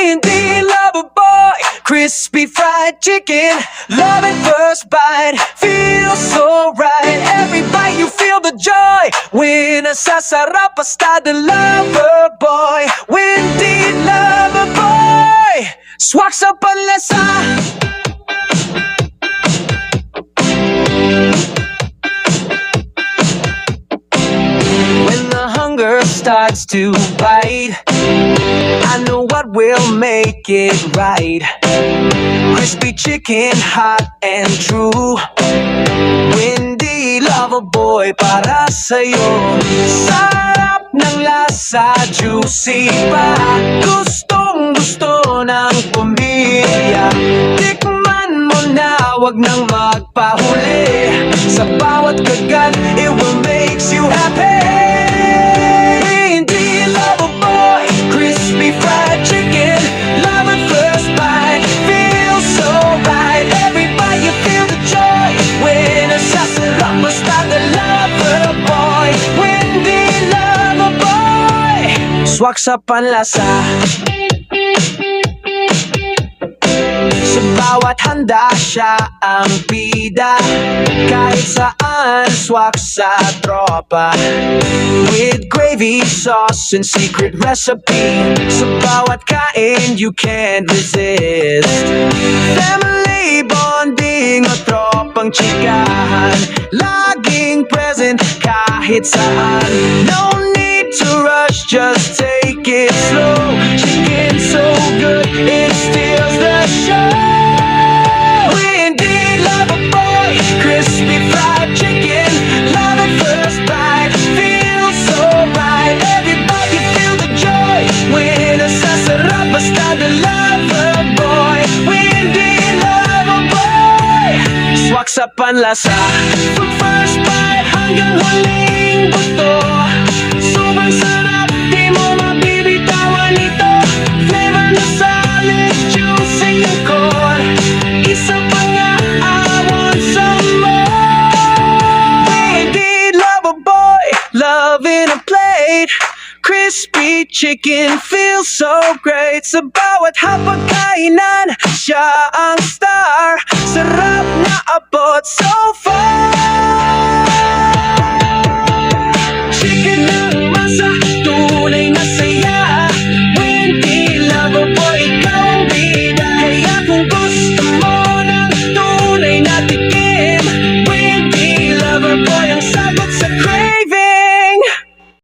Windy Lover Boy, crispy fried chicken, love at first bite, feels so right. Every bite you feel the joy, when nasasarap basta the Lover Boy. Windy Lover Boy, swak sa panlasa. When the hunger starts to bite, I know what will make it right. Crispy chicken, hot and true. Windy Lover Boy, para sa'yo. Sarap ng lasa, juicy pa. Gustong gusto ng pamilya. Tikman mo na, wag nang magpahuli. Sa bawat kagat, it will makes you happy. Windy Lover Boy, crispy fried chicken, love at first bite, feels so right. Every bite you feel the joy, when nasasarap basta the Lover Boy. Windy Lover Boy, swak sa panlasa. Sa bawat handa siya ang bida, kahit saan swak sa tropa. With gravy, sauce, and secret recipe, sa bawat kain you can't resist. Family bonding o tropang chikahan, laging present kahit saan. No need to rush, just take it slow. Chicken so good, it steals the show. Windy Lover Boy, crispy fried chicken, love at first bite, feels so right. Every bite you feel the joy, when nasasarap basta the Lover Boy. Windy Lover Boy, swak sa panlasa. From first bite hanggang huling buto, sobrang sarap, di mo mabibitawan ito. Flavor na solid, juicy yung core. Isa pa nga, I want some more. Windy Lover Boy, love in a plate. Crispy chicken feels so great. Sa bawat hapagkainan, siya ang star. Sarap na abot so far.